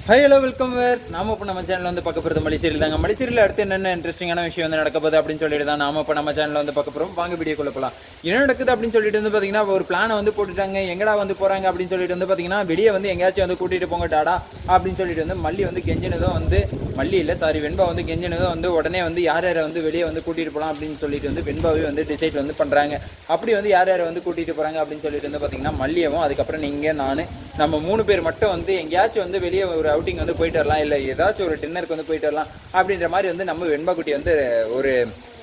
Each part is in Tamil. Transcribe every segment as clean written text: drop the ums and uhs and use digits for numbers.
Hi hello welcome verse. நாம இப்போ நம்ம சேனலில் வந்து பார்க்க போகிறது மலிசீரியல் தாங்க. மலிசீரியல் அடுத்து என்னென்ன இன்ட்ரெஸ்டிங்கான விஷயம் வந்து நடக்க போகுது அப்படின்னு சொல்லிட்டு தான் நாம இப்போ நம்ம சேனலில் வந்து பார்க்க போகிறோம். வாங்க வீடியோக்குள்ள போகலாம். என்ன நடக்குது அப்படின்னு சொல்லிட்டு வந்து பார்த்தீங்கன்னா ஒரு பிளானை வந்து போட்டுட்டாங்க. எங்கடா வந்து போகிறாங்க அப்படின்னு சொல்லிட்டு வந்து பார்த்தீங்கன்னா வெளியே வந்து எங்கேயாச்சும் வந்து கூட்டிகிட்டு போங்க டாடா அப்படின்னு சொல்லிட்டு வந்து மல்லி வந்து கெஞ்சினதும் வந்து மல்லி இல்லை சாரி வெண்பா வந்து கெஞ்சினதும் வந்து உடனே வந்து யார் யாரை வந்து வெளியே வந்து கூட்டிகிட்டு போகலாம் அப்படின்னு சொல்லிட்டு வந்து வெண்பாவே வந்து டிசைட் வந்து பண்ணுறாங்க. அப்படி வந்து யார் யாரை வந்து கூட்டிகிட்டு போகிறாங்க அப்படின்னு சொல்லிட்டு வந்து பார்த்தீங்கன்னா மல்லியவும் அதுக்கப்புறம் நீங்கள் நான் நம்ம 3 பேர் மட்டும் வந்து எங்கேயாச்சும் வந்து வெளியே ஒரு அவுட்டிங் வந்து போயிட்டு வரலாம், இல்லை ஏதாச்சும் ஒரு டின்னருக்கு வந்து போயிட்டு வரலாம் அப்படின்ற மாதிரி வந்து நம்ம வெண்பா குட்டி வந்து ஒரு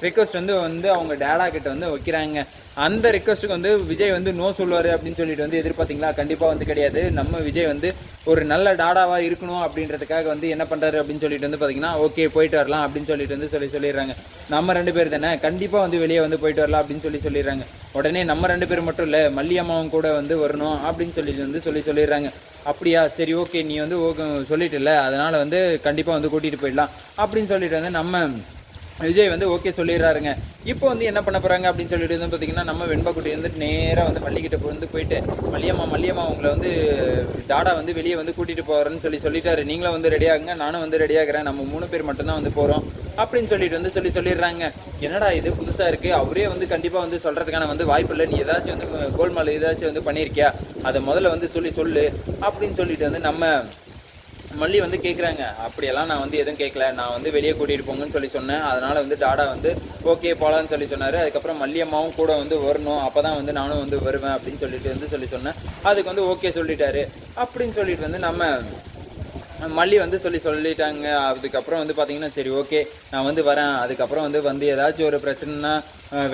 ரிக்வஸ்ட் வந்து அவங்க டேடா கிட்ட வந்து வைக்கிறாங்க. அந்த ரிக்வஸ்ட்டுக்கு வந்து விஜய் வந்து நோ சொல்லுவார் அப்படின்னு சொல்லிட்டு வந்து எதிர்பார்த்தீங்களா? கண்டிப்பாக வந்து கிடையாது. நம்ம விஜய் வந்து ஒரு நல்ல டாடாவாக இருக்கணும் அப்படின்றதுக்காக வந்து என்ன பண்ணுறாரு அப்படின்னு சொல்லிட்டு வந்து பார்த்தீங்கன்னா ஓகே போயிட்டு வரலாம் அப்படின்னு சொல்லிட்டு வந்து சொல்லிடுறாங்க. நம்ம 2 பேர் தானே, கண்டிப்பாக வந்து வெளியே வந்து போயிட்டு வரலாம் அப்படின்னு சொல்லிடுறாங்க. உடனே நம்ம 2 பேர் மட்டும் இல்லை மல்லி அம்மாவும் கூட வந்து வரணும் அப்படின்னு சொல்லிட்டு வந்து சொல்லிடுறாங்க. அப்படியா, சரி ஓகே, நீ வந்து சொல்லிட்டு இல்லை, அதனால் வந்து கண்டிப்பாக வந்து கூட்டிகிட்டு போயிடலாம் அப்படின்னு சொல்லிட்டு வந்து நம்ம விஜய் வந்து ஓகே சொல்லிடுறாருங்க. இப்போ வந்து என்ன பண்ண போகிறாங்க அப்படின்னு சொல்லிட்டு வந்து பார்த்தீங்கன்னா நம்ம வெண்பா குட்டி வந்து நேராக வந்து மல்லிகிட்ட வந்து போயிட்டு மல்லியம்மா உங்களை வந்து டாடா வந்து வெளியே வந்து கூட்டிகிட்டு போகிறேன்னு சொல்லிட்டாரு. நீங்களும் வந்து ரெடியாகுங்க, நானும் வந்து ரெடியாகிறேன், நம்ம 3 பேர் மட்டும்தான் வந்து போகிறோம் அப்படின்னு சொல்லிட்டு வந்து சொல்லிடுறாங்க. என்னடா இது புதுசாக இருக்குது, அவரே வந்து கண்டிப்பாக வந்து சொல்கிறதுக்கான வந்து வாய்ப்பு இல்லை, நீ ஏதாச்சும் வந்து கோல்மால் ஏதாச்சும் வந்து பண்ணியிருக்கியா, அதை முதல்ல வந்து சொல்லு அப்படின்னு சொல்லிட்டு வந்து நம்ம மல்லி வந்து கேட்குறாங்க. அப்படியெல்லாம் நான் வந்து எதுவும் கேட்கல, நான் வந்து வெளியே கூட்டிகிட்டு போங்கன்னு சொன்னேன், அதனால் வந்து டாடா வந்து ஓகே போகலான்னு சொன்னார். அதுக்கப்புறம் மல்லியம்மாவும் கூட வந்து வரணும், அப்போ தான் வந்து நானும் வந்து வருவேன் அப்படின்னு சொல்லிட்டு வந்து சொன்னேன். அதுக்கு வந்து ஓகே சொல்லிட்டாரு அப்படின்னு சொல்லிட்டு வந்து நம்ம மல்லி வந்து சொல்லிட்டாங்க. அதுக்கப்புறம் வந்து பார்த்தீங்கன்னா சரி ஓகே நான் வந்து வரேன், அதுக்கப்புறம் வந்து ஏதாச்சும் ஒரு பிரச்சனைனா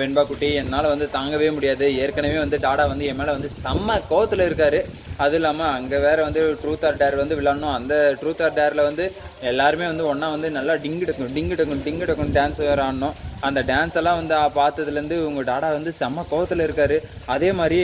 வெண்பா குட்டி என்னால் வந்து தாங்கவே முடியாது, ஏற்கனவே வந்து டாடா வந்து என் மேலே வந்து செம்ம கோவத்தில் இருக்கார், அது இல்லாமல் அங்கே வேறு வந்து ட்ரூத் ஆர் டேர் வந்து விளாடணும், அந்த ட்ரூத் ஆர் டேரில் வந்து எல்லாருமே வந்து ஒன்றா வந்து நல்லா டிங்கு டான்ஸ் வேறு ஆடணும். அந்த டான்ஸ் எல்லாம் வந்து பார்த்ததுலேருந்து உங்கள் டாடா வந்து செம்ம கோவத்தில் இருக்கார். அதே மாதிரி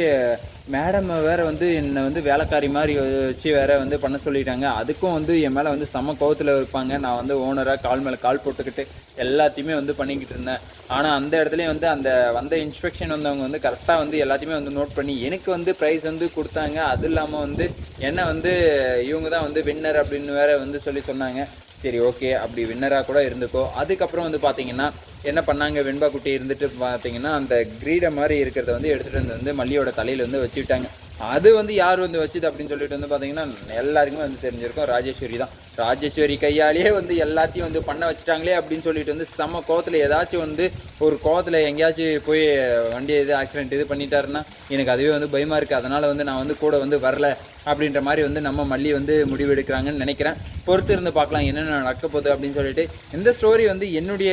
மேடம் வேறு வந்து என்னை வந்து வேலைக்காரி மாதிரி வச்சு வேறு வந்து பண்ண சொல்லிட்டாங்க, அதுக்கும் வந்து என் மேலே வந்து செம்ம கோவத்தில் இருப்பாங்க. நான் வந்து ஓனராக கால் மேலே கால் போட்டுக்கிட்டு எல்லாத்தையுமே வந்து பண்ணிக்கிட்டு இருந்தேன். ஆனால் அந்த இடத்துலையும் வந்து அந்த வந்த இன்ஸ்பெக்ஷன் வந்தவங்க வந்து கரெக்டாக வந்து எல்லாத்தையுமே வந்து நோட் பண்ணி எனக்கு வந்து ப்ரைஸ் வந்து கொடுத்தாங்க. அது இல்லாமல் வந்து என்னை வந்து இவங்க தான் வந்து வின்னர் அப்படின்னு வேறு வந்து சொன்னாங்க. சரி ஓகே, அப்படி வின்னராக கூட இருந்துக்கோ. அதுக்கப்புறம் வந்து பார்த்தீங்கன்னா என்ன பண்ணாங்க, வெண்பா குட்டி இருந்துட்டு பார்த்தீங்கன்னா அந்த கிரீடை மாதிரி இருக்கிறத வந்து எடுத்துகிட்டு வந்து மல்லியோட தலையில் வந்து வச்சுக்கிட்டாங்க. அது வந்து யார் வந்து வச்சுது அப்படின்னு சொல்லிட்டு வந்து பார்த்தீங்கன்னா எல்லாருக்குமே வந்து தெரிஞ்சிருக்கும், ராஜேஸ்வரி தான். ராஜேஸ்வரி கையாலேயே வந்து எல்லாத்தையும் வந்து பண்ண வச்சுட்டாங்களே அப்படின்னு சொல்லிட்டு வந்து செம்ம கோவத்தில் ஏதாச்சும் வந்து ஒரு கோவத்தில் எங்கேயாச்சும் போய் வண்டியை ஆக்சிடென்ட் பண்ணிட்டாருன்னா எனக்கு அதுவே வந்து பயமாக இருக்குது, அதனால் வந்து நான் வந்து கூட வந்து வரல அப்படின்ற மாதிரி வந்து நம்ம மல்லி வந்து முடிவு எடுக்கிறாங்கன்னு நினைக்கிறேன். பொறுத்து இருந்து பார்க்கலாம் என்னென்ன நடக்க போகுது அப்படின்னு சொல்லிட்டு. இந்த ஸ்டோரி வந்து என்னுடைய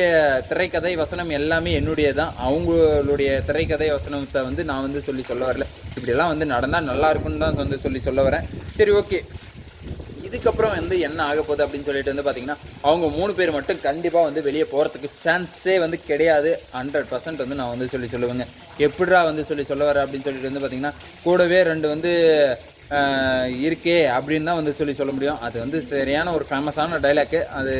திரைக்கதை வசனம் எல்லாமே என்னுடைய தான், அவங்களுடைய திரைக்கதை வசனத்தை வந்து நான் வந்து சொல்ல வரல. இப்படியெல்லாம் வந்து நடந்தால் நல்லா இருக்குன்னு தான் வந்து சொல்ல வரேன். சரி ஓகே, இதுக்கப்புறம் வந்து என்ன ஆக போகுது அப்படின்னு சொல்லிட்டு வந்து பார்த்தீங்கன்னா அவங்க 3 பேர் மட்டும் கண்டிப்பாக வந்து வெளியே போகிறதுக்கு சான்ஸே வந்து கிடையாது. 100% வந்து நான் வந்து சொல்லுவேங்க. எப்படிரா வந்து சொல்ல வரேன் அப்படின்னு சொல்லிட்டு வந்து பார்த்தீங்கன்னா கூடவே 2 வந்து இருக்கே அப்படின்னு தான் வந்து சொல்ல முடியும். அது வந்து சரியான ஒரு ஃபேமஸான டைலாக்கு, அது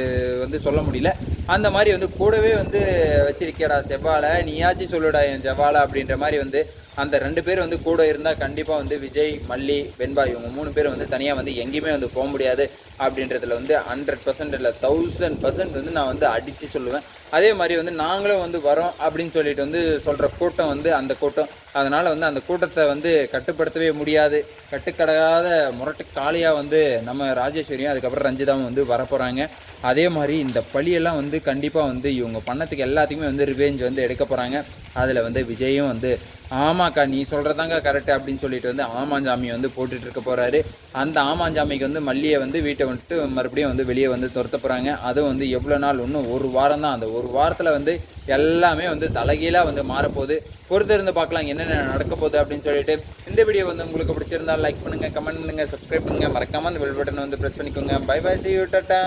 வந்து சொல்ல முடியல. அந்த மாதிரி வந்து கூடவே வந்து வச்சிருக்கேடா செவ்வாழை, நீயாச்சும் சொல்லுடா என் செவ்வாழை அப்படின்ற மாதிரி வந்து அந்த 2 பேர் வந்து கூட இருந்தால் கண்டிப்பாக வந்து விஜய் மல்லி வெண்பா இவங்க 3 பேர் வந்து தனியாக வந்து எங்கேயுமே வந்து போக முடியாது அப்படின்றதுல வந்து 100% இல்லை 1000% வந்து நான் வந்து அடித்து சொல்லுவேன். அதே மாதிரி வந்து நாங்களும் வந்து வரோம் அப்படின்னு சொல்லிட்டு வந்து சொல்கிற கூட்டம் வந்து அந்த கூட்டம், அதனால் வந்து அந்த கூட்டத்தை வந்து கட்டுப்படுத்தவே முடியாது. கட்டுக்கடகாத முரட்டு காளியாக வந்து நம்ம ராஜேஸ்வரியும் அதுக்கப்புறம் ரஞ்சிதாவும் வந்து வரப்போகிறாங்க. அதே மாதிரி இந்த பழியெல்லாம் வந்து கண்டிப்பாக வந்து இவங்க பண்ணத்துக்கு எல்லாத்துக்குமே வந்து ரிவெஞ்ச் வந்து எடுக்க போகிறாங்க. அதில் வந்து விஜயும் வந்து ஆமாக்கா நீ சொல்கிறதாங்க கரெக்டு அப்படின்னு சொல்லிட்டு வந்து ஆமாஞ்சாமி வந்து போட்டுட்டு இருக்க போகிறாரு. அந்த ஆமாஞ்சாமிக்கு வந்து மல்லியை வந்து வீட்டை வந்துட்டு மறுபடியும் வந்து வெளியே வந்து துரத்த போகிறாங்க. அதுவும் வந்து எவ்வளோ நாள், இன்னும் 1 வாரம் தான். அந்த 1 வாரத்தில் வந்து எல்லாமே வந்து தலைகீழாக வந்து மாறப்போகுது. பொறுத்து இருந்து பார்க்கலாம் என்னென்ன நடக்க போகுது அப்படின்னு சொல்லிட்டு. இந்த வீடியோ வந்து உங்களுக்கு பிடிச்சிருந்தால் லைக் பண்ணுங்கள், கமெண்ட் பண்ணுங்கள், சப்ஸ்கிரைப் பண்ணுங்கள், மறக்காமல் அந்த பெல் பட்டனை வந்து ப்ரெஸ் பண்ணிக்கோங்க. Bye bye, see you, Tata.